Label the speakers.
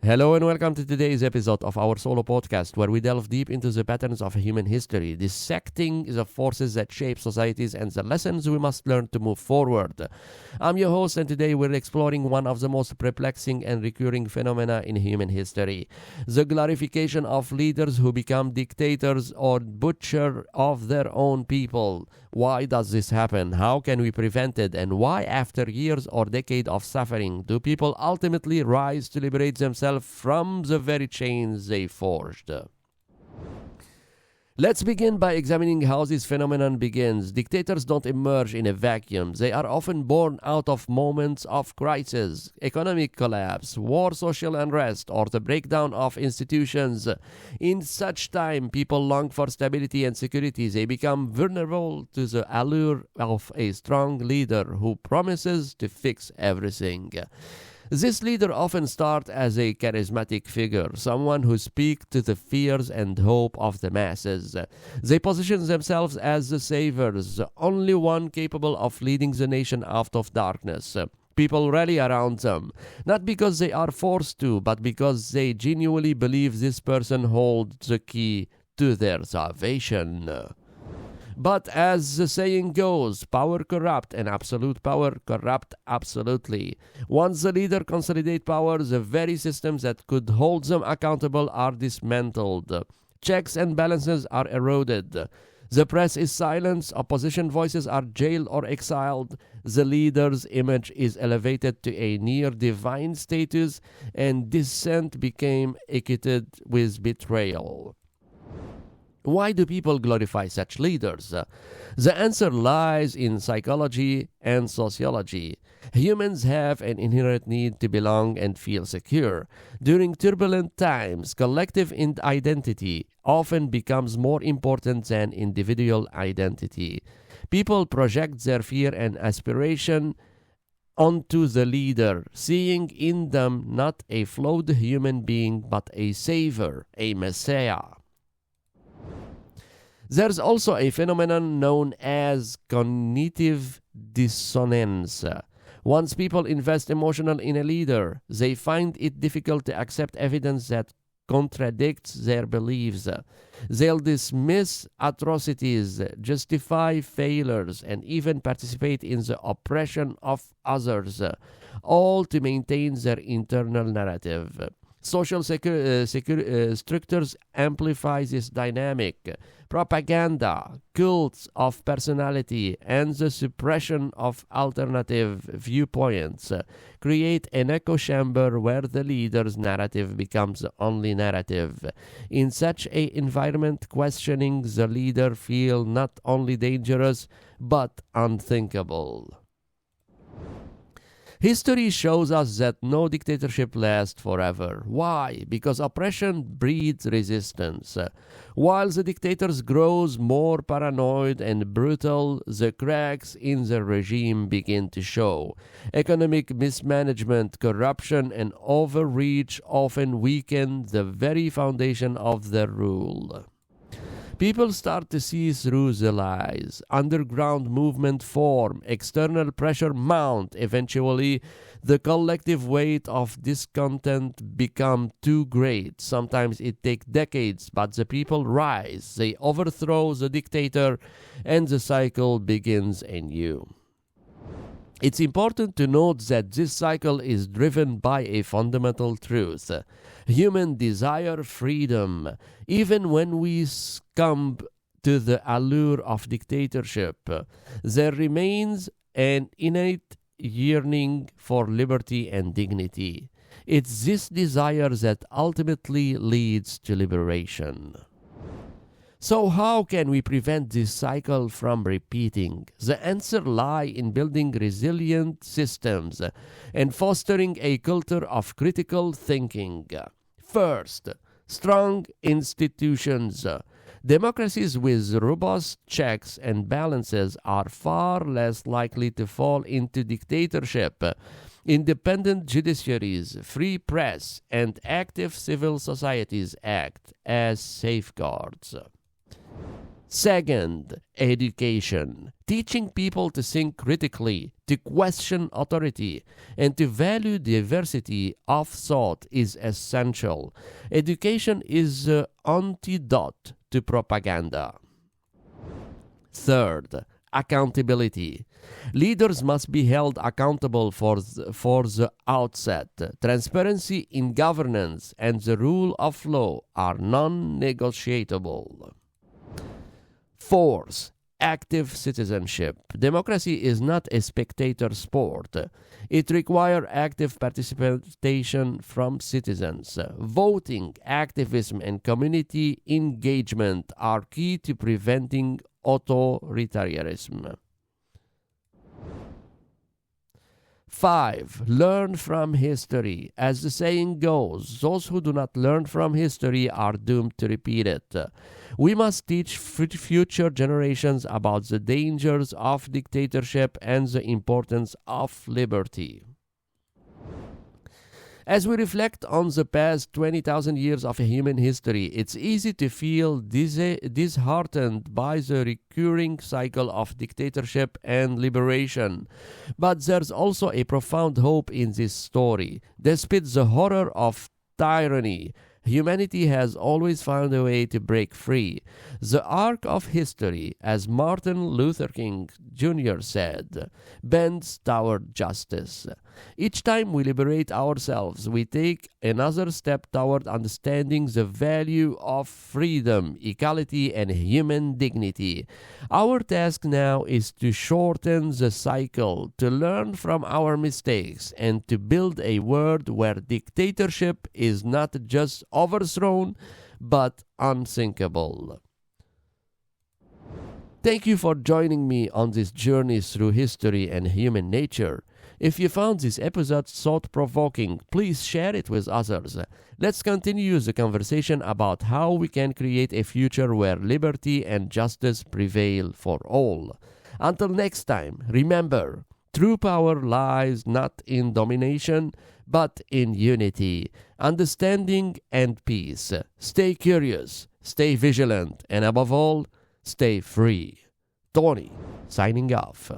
Speaker 1: Hello and welcome to today's episode of our solo podcast where we delve deep into the patterns of human history, dissecting the forces that shape societies and the lessons we must learn to move forward. I'm your host and today we're exploring one of the most perplexing and recurring phenomena in human history, the glorification of leaders who become dictators or butcher of their own people. Why does this happen? How can we prevent it? And why, after years or decades of suffering, do people ultimately rise to liberate themselves from the very chains they forged? Let's begin by examining how this phenomenon begins. Dictators don't emerge in a vacuum. They are often born out of moments of crisis, economic collapse, war, social unrest, or the breakdown of institutions. In such time, people long for stability and security. They become vulnerable to the allure of a strong leader who promises to fix everything. This leader often starts as a charismatic figure, someone who speaks to the fears and hope of the masses. They position themselves as the saviors, the only one capable of leading the nation out of darkness. People rally around them, not because they are forced to, but because they genuinely believe this person holds the key to their salvation. But as the saying goes, power corrupt and absolute power corrupt absolutely. Once the leader consolidates power, the very systems that could hold them accountable are dismantled. Checks and balances are eroded. The press is silenced, opposition voices are jailed or exiled, the leader's image is elevated to a near divine status, and dissent became equated with betrayal. Why do people glorify such leaders? The answer lies in psychology and sociology. Humans have an inherent need to belong and feel secure. During turbulent times, collective identity often becomes more important than individual identity. People project their fear and aspiration onto the leader, seeing in them not a flawed human being but a savior, a messiah. There's also a phenomenon known as cognitive dissonance. Once people invest emotionally in a leader, they find it difficult to accept evidence that contradicts their beliefs. They'll dismiss atrocities, justify failures, and even participate in the oppression of others, all to maintain their internal narrative. Social structures amplify this dynamic. Propaganda, cults of personality, and the suppression of alternative viewpoints create an echo chamber where the leader's narrative becomes the only narrative. In such an environment, questioning the leader feels not only dangerous, but unthinkable. History shows us that no dictatorship lasts forever. Why? Because oppression breeds resistance. While the dictators grows more paranoid and brutal, the cracks in the regime begin to show. Economic mismanagement, corruption, and overreach often weaken the very foundation of their rule. People start to see through the lies. Underground movement form, external pressure mount. Eventually, the collective weight of discontent become too great. Sometimes it takes decades, but the people rise. They overthrow the dictator, and the cycle begins anew. It's important to note that this cycle is driven by a fundamental truth. Human desire freedom. Even when we succumb to the allure of dictatorship, there remains an innate yearning for liberty and dignity. It's this desire that ultimately leads to liberation. So how can we prevent this cycle from repeating? The answer lies in building resilient systems and fostering a culture of critical thinking. First, strong institutions. Democracies with robust checks and balances are far less likely to fall into dictatorship. Independent judiciaries, free press, and active civil societies act as safeguards. Second, education. Teaching people to think critically, to question authority, and to value diversity of thought is essential. Education is the antidote to propaganda. Third, accountability. Leaders must be held accountable for the outset. Transparency in governance and the rule of law are non-negotiable. Fourth, active citizenship. Democracy is not a spectator sport. It requires active participation from citizens. Voting, activism, and community engagement are key to preventing authoritarianism. 5. Learn from history. As the saying goes, those who do not learn from history are doomed to repeat it. We must teach future generations about the dangers of dictatorship and the importance of liberty. As we reflect on the past 20,000 years of human history, it's easy to feel disheartened by the recurring cycle of dictatorship and liberation. But there's also a profound hope in this story. Despite the horror of tyranny, humanity has always found a way to break free. The arc of history, as Martin Luther King Jr. said, bends toward justice. Each time we liberate ourselves, we take another step toward understanding the value of freedom, equality, and human dignity. Our task now is to shorten the cycle, to learn from our mistakes, and to build a world where dictatorship is not just overthrown, but unthinkable. Thank you for joining me on this journey through history and human nature. If you found this episode thought-provoking, please share it with others. Let's continue the conversation about how we can create a future where liberty and justice prevail for all. Until next time, remember, true power lies not in domination, but in unity, understanding, and peace. Stay curious, stay vigilant, and above all, stay free. Tony, signing off.